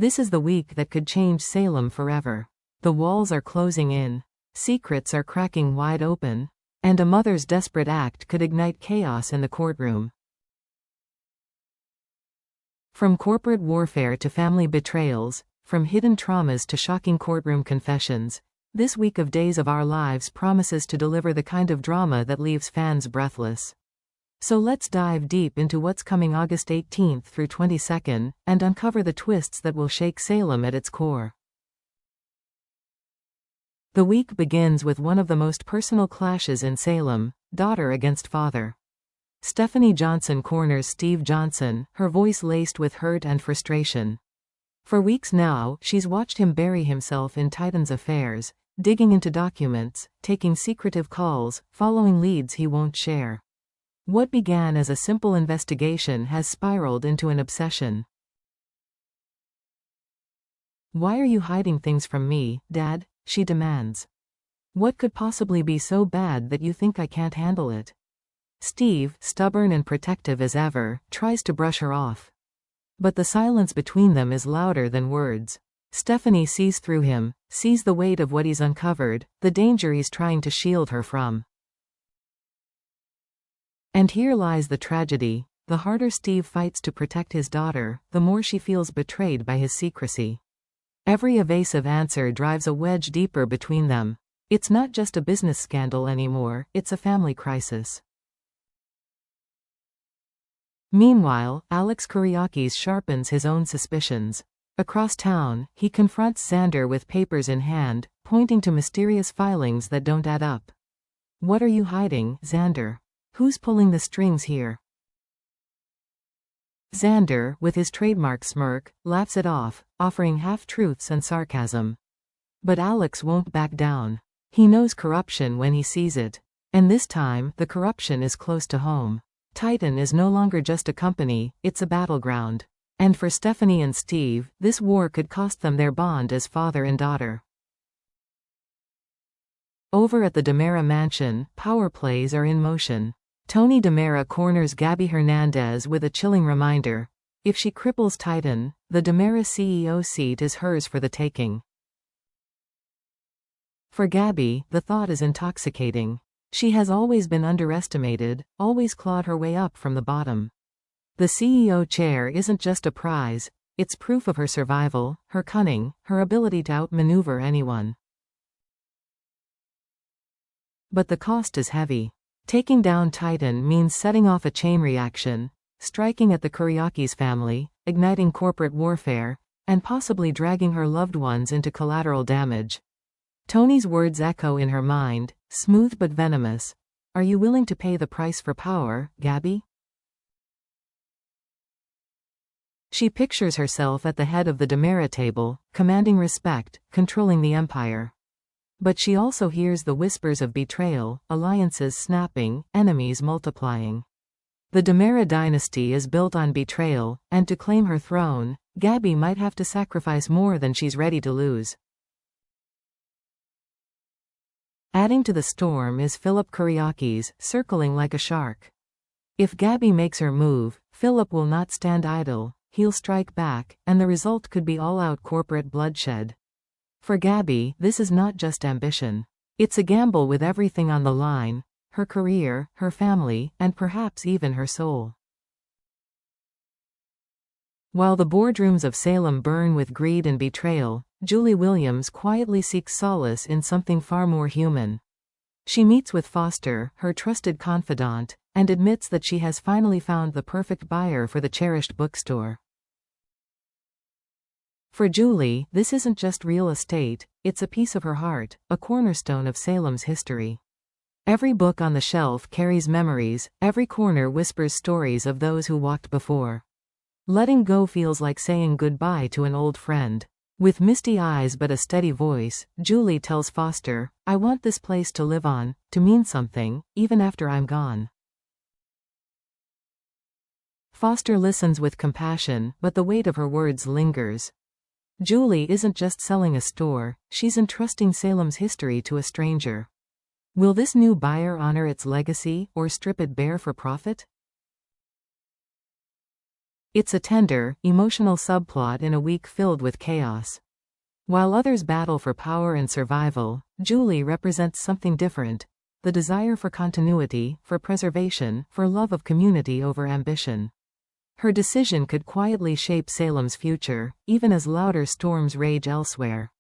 This is the week that could change Salem forever. The walls are closing in. Secrets are cracking wide open. And a mother's desperate act could ignite chaos in the courtroom. From corporate warfare to family betrayals, from hidden traumas to shocking courtroom confessions, this week of Days of Our Lives promises to deliver the kind of drama that leaves fans breathless. So let's dive deep into what's coming August 18th through 22nd, and uncover the twists that will shake Salem at its core. The week begins with one of the most personal clashes in Salem, daughter against father. Stephanie Johnson corners Steve Johnson, her voice laced with hurt and frustration. For weeks now, she's watched him bury himself in Titan's affairs, digging into documents, taking secretive calls, following leads he won't share. What began as a simple investigation has spiraled into an obsession. "Why are you hiding things from me, Dad?" she demands. "What could possibly be so bad that you think I can't handle it?" Steve, stubborn and protective as ever, tries to brush her off. But the silence between them is louder than words. Stephanie sees through him, sees the weight of what he's uncovered, the danger he's trying to shield her from. And here lies the tragedy. The harder Steve fights to protect his daughter, the more she feels betrayed by his secrecy. Every evasive answer drives a wedge deeper between them. It's not just a business scandal anymore, it's a family crisis. Meanwhile, Alex Kyriakis sharpens his own suspicions. Across town, he confronts Xander with papers in hand, pointing to mysterious filings that don't add up. "What are you hiding, Xander? Who's pulling the strings here?" Xander, with his trademark smirk, laughs it off, offering half-truths and sarcasm. But Alex won't back down. He knows corruption when he sees it. And this time, the corruption is close to home. Titan is no longer just a company, it's a battleground. And for Stephanie and Steve, this war could cost them their bond as father and daughter. Over at the DiMera mansion, power plays are in motion. Tony DiMera corners Gabby Hernandez with a chilling reminder. If she cripples Titan, the DiMera CEO seat is hers for the taking. For Gabby, the thought is intoxicating. She has always been underestimated, always clawed her way up from the bottom. The CEO chair isn't just a prize, it's proof of her survival, her cunning, her ability to outmaneuver anyone. But the cost is heavy. Taking down Titan means setting off a chain reaction, striking at the Kyriakis family, igniting corporate warfare, and possibly dragging her loved ones into collateral damage. Tony's words echo in her mind, smooth but venomous. "Are you willing to pay the price for power, Gabby?" She pictures herself at the head of the DiMera table, commanding respect, controlling the empire. But she also hears the whispers of betrayal, alliances snapping, enemies multiplying. The DiMera dynasty is built on betrayal, and to claim her throne, Gabby might have to sacrifice more than she's ready to lose. Adding to the storm is Philip Kyriakis, circling like a shark. If Gabby makes her move, Philip will not stand idle, he'll strike back, and the result could be all-out corporate bloodshed. For Gabby, this is not just ambition. It's a gamble with everything on the line, her career, her family, and perhaps even her soul. While the boardrooms of Salem burn with greed and betrayal, Julie Williams quietly seeks solace in something far more human. She meets with Foster, her trusted confidant, and admits that she has finally found the perfect buyer for the cherished bookstore. For Julie, this isn't just real estate, it's a piece of her heart, a cornerstone of Salem's history. Every book on the shelf carries memories, every corner whispers stories of those who walked before. Letting go feels like saying goodbye to an old friend. With misty eyes but a steady voice, Julie tells Foster, "I want this place to live on, to mean something, even after I'm gone." Foster listens with compassion, but the weight of her words lingers. Julie isn't just selling a store, she's entrusting Salem's history to a stranger. Will this new buyer honor its legacy, or strip it bare for profit? It's a tender, emotional subplot in a week filled with chaos. While others battle for power and survival, Julie represents something different: the desire for continuity, for preservation, for love of community over ambition. Her decision could quietly shape Salem's future, even as louder storms rage elsewhere.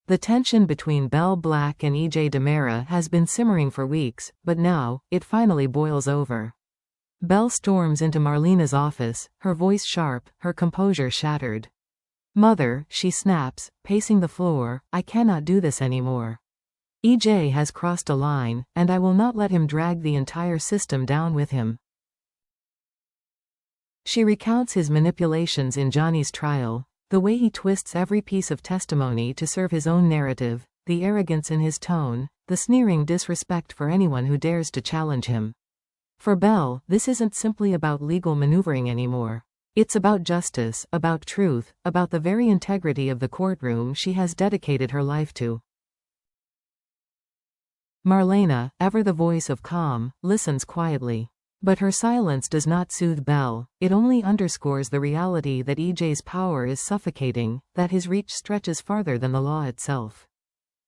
The tension between Belle Black and E.J. DiMera has been simmering for weeks, but now, it finally boils over. Belle storms into Marlena's office, her voice sharp, her composure shattered. "Mother," she snaps, pacing the floor, "I cannot do this anymore. E.J. has crossed a line, and I will not let him drag the entire system down with him." She recounts his manipulations in Johnny's trial, the way he twists every piece of testimony to serve his own narrative, the arrogance in his tone, the sneering disrespect for anyone who dares to challenge him. For Belle, this isn't simply about legal maneuvering anymore. It's about justice, about truth, about the very integrity of the courtroom she has dedicated her life to. Marlena, ever the voice of calm, listens quietly. But her silence does not soothe Belle, it only underscores the reality that E.J.'s power is suffocating, that his reach stretches farther than the law itself.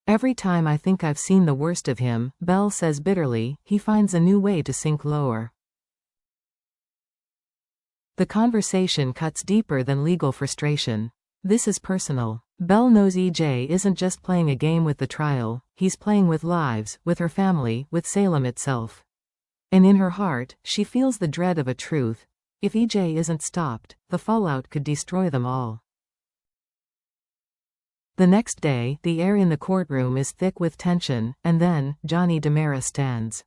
"Every time I think I've seen the worst of him," Belle says bitterly, "he finds a new way to sink lower." The conversation cuts deeper than legal frustration. This is personal. Belle knows E.J. isn't just playing a game with the trial, he's playing with lives, with her family, with Salem itself. And in her heart, she feels the dread of a truth: if E.J. isn't stopped, the fallout could destroy them all. The next day, the air in the courtroom is thick with tension, and then, Johnny DiMera stands.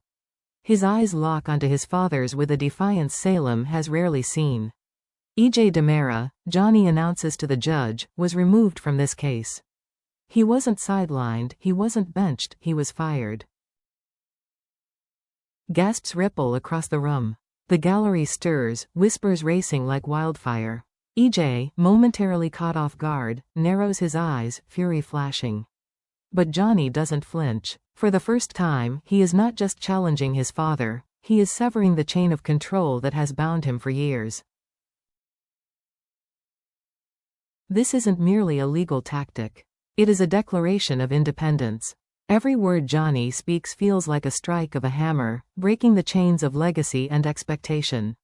His eyes lock onto his father's with a defiance Salem has rarely seen. E.J. DiMera, Johnny announces to the judge, was removed from this case. He wasn't sidelined, he wasn't benched, he was fired. Gasps ripple across the room. The gallery stirs, whispers racing like wildfire. E.J., momentarily caught off guard, narrows his eyes, fury flashing. But Johnny doesn't flinch. For the first time, he is not just challenging his father, he is severing the chain of control that has bound him for years. This isn't merely a legal tactic. It is a declaration of independence. Every word Johnny speaks feels like a strike of a hammer, breaking the chains of legacy and expectation.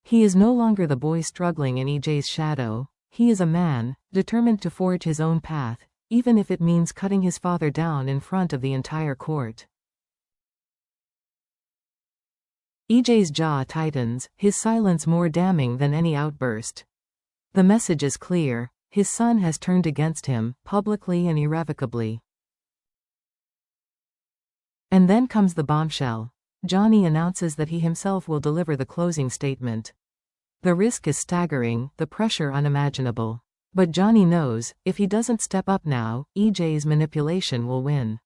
He is no longer the boy struggling in E.J.'s shadow. He is a man, determined to forge his own path, even if it means cutting his father down in front of the entire court. E.J.'s jaw tightens, his silence more damning than any outburst. The message is clear: his son has turned against him, publicly and irrevocably. And then comes the bombshell. Johnny announces that he himself will deliver the closing statement. The risk is staggering, the pressure unimaginable. But Johnny knows, if he doesn't step up now, E.J.'s manipulation will win.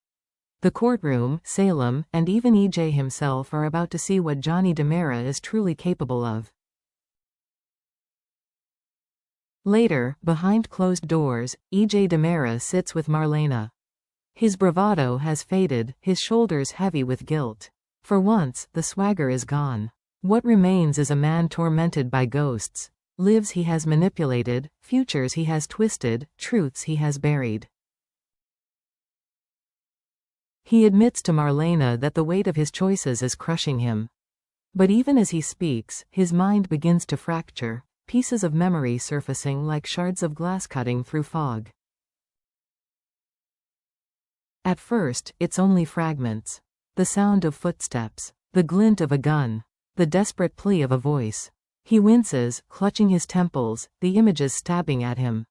The courtroom, Salem, and even E.J. himself are about to see what Johnny DiMera is truly capable of. Later, behind closed doors, E.J. DiMera sits with Marlena. His bravado has faded, his shoulders heavy with guilt. For once, the swagger is gone. What remains is a man tormented by ghosts. Lives he has manipulated, futures he has twisted, truths he has buried. He admits to Marlena that the weight of his choices is crushing him. But even as he speaks, his mind begins to fracture, pieces of memory surfacing like shards of glass cutting through fog. At first, it's only fragments. The sound of footsteps, the glint of a gun, the desperate plea of a voice. He winces, clutching his temples, the images stabbing at him.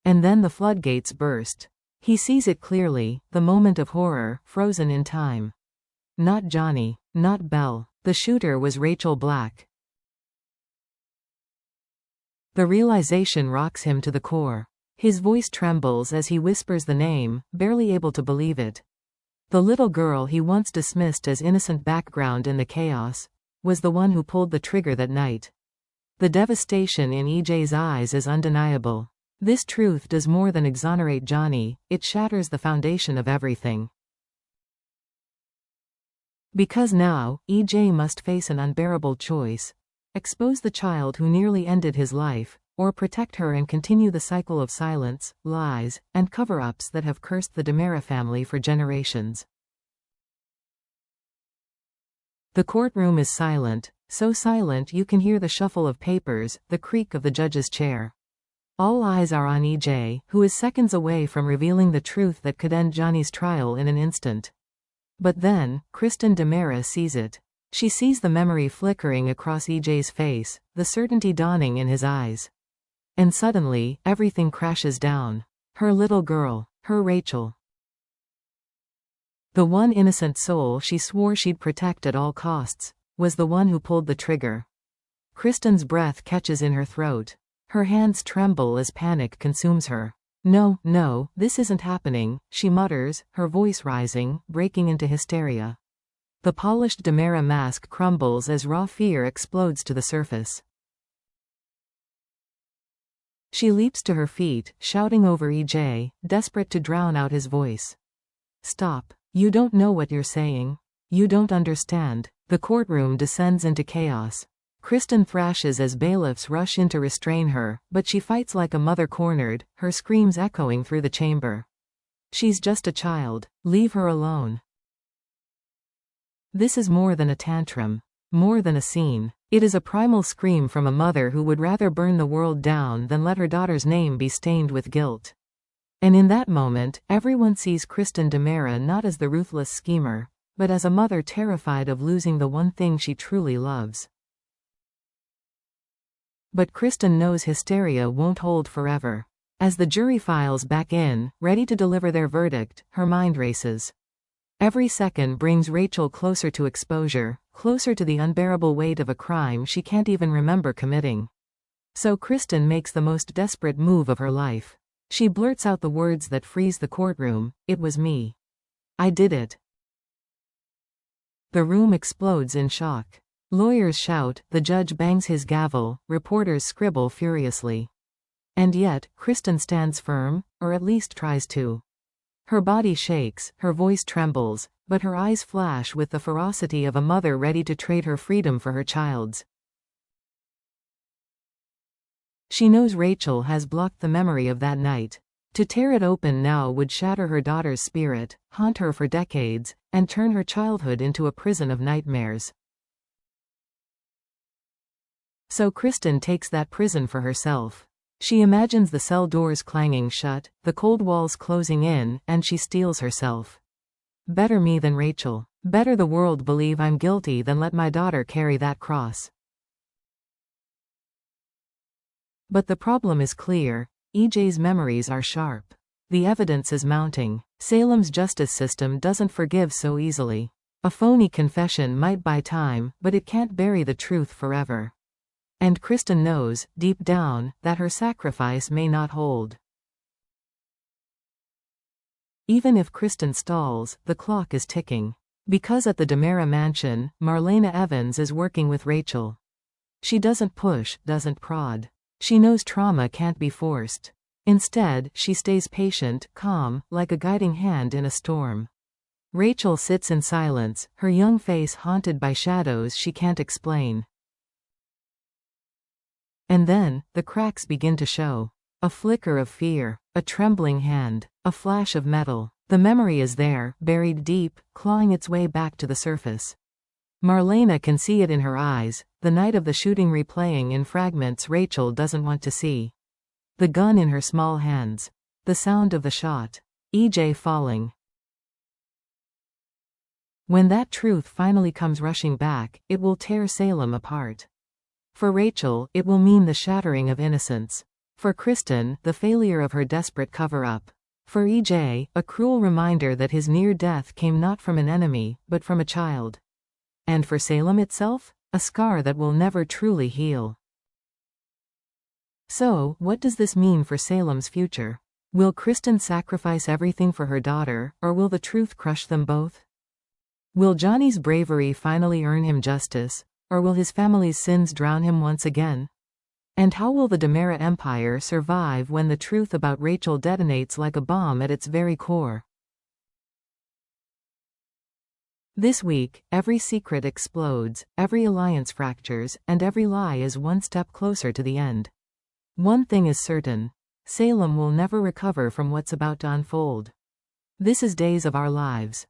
And then the floodgates burst. He sees it clearly, the moment of horror, frozen in time. Not Johnny, not Belle. The shooter was Rachel Black. The realization rocks him to the core. His voice trembles as he whispers the name, barely able to believe it. The little girl he once dismissed as innocent background in the chaos was the one who pulled the trigger that night. The devastation in E.J.'s eyes is undeniable. This truth does more than exonerate Johnny, it shatters the foundation of everything. Because now, E.J. must face an unbearable choice: expose the child who nearly ended his life, or protect her and continue the cycle of silence, lies, and cover-ups that have cursed the DiMera family for generations. The courtroom is silent, so silent you can hear the shuffle of papers, the creak of the judge's chair. All eyes are on EJ, who is seconds away from revealing the truth that could end Johnny's trial in an instant. But then, Kristen DiMera sees it. She sees the memory flickering across EJ's face, the certainty dawning in his eyes. And suddenly, everything crashes down. Her little girl, her Rachel. The one innocent soul she swore she'd protect at all costs, was the one who pulled the trigger. Kristen's breath catches in her throat. Her hands tremble as panic consumes her. No, no, this isn't happening, she mutters, her voice rising, breaking into hysteria. The polished DiMera mask crumbles as raw fear explodes to the surface. She leaps to her feet, shouting over EJ, desperate to drown out his voice. Stop. You don't know what you're saying. You don't understand. The courtroom descends into chaos. Kristen thrashes as bailiffs rush in to restrain her, but she fights like a mother cornered, her screams echoing through the chamber. She's just a child. Leave her alone. This is more than a tantrum. More than a scene. It is a primal scream from a mother who would rather burn the world down than let her daughter's name be stained with guilt. And in that moment, everyone sees Kristen DiMera not as the ruthless schemer, but as a mother terrified of losing the one thing she truly loves. But Kristen knows hysteria won't hold forever. As the jury files back in, ready to deliver their verdict, her mind races. Every second brings Rachel closer to exposure, closer to the unbearable weight of a crime she can't even remember committing. So Kristen makes the most desperate move of her life. She blurts out the words that freeze the courtroom, "It was me. I did it." The room explodes in shock. Lawyers shout, the judge bangs his gavel, reporters scribble furiously. And yet, Kristen stands firm, or at least tries to. Her body shakes, her voice trembles, but her eyes flash with the ferocity of a mother ready to trade her freedom for her child's. She knows Rachel has blocked the memory of that night. To tear it open now would shatter her daughter's spirit, haunt her for decades, and turn her childhood into a prison of nightmares. So Kristen takes that prison for herself. She imagines the cell doors clanging shut, the cold walls closing in, and she steels herself. Better me than Rachel. Better the world believe I'm guilty than let my daughter carry that cross. But the problem is clear. EJ's memories are sharp. The evidence is mounting. Salem's justice system doesn't forgive so easily. A phony confession might buy time, but it can't bury the truth forever. And Kristen knows, deep down, that her sacrifice may not hold. Even if Kristen stalls, the clock is ticking. Because at the DiMera mansion, Marlena Evans is working with Rachel. She doesn't push, doesn't prod. She knows trauma can't be forced. Instead, she stays patient, calm, like a guiding hand in a storm. Rachel sits in silence, her young face haunted by shadows she can't explain. And then, the cracks begin to show. A flicker of fear, a trembling hand, a flash of metal. The memory is there, buried deep, clawing its way back to the surface. Marlena can see it in her eyes, the night of the shooting replaying in fragments Rachel doesn't want to see. The gun in her small hands. The sound of the shot. EJ falling. When that truth finally comes rushing back, it will tear Salem apart. For Rachel, it will mean the shattering of innocence. For Kristen, the failure of her desperate cover-up. For EJ, a cruel reminder that his near death came not from an enemy, but from a child. And for Salem itself, a scar that will never truly heal. So, what does this mean for Salem's future? Will Kristen sacrifice everything for her daughter, or will the truth crush them both? Will Johnny's bravery finally earn him justice, or will his family's sins drown him once again? And how will the DiMera empire survive when the truth about Rachel detonates like a bomb at its very core? This week, every secret explodes, every alliance fractures, and every lie is one step closer to the end. One thing is certain. Salem will never recover from what's about to unfold. This is Days of Our Lives.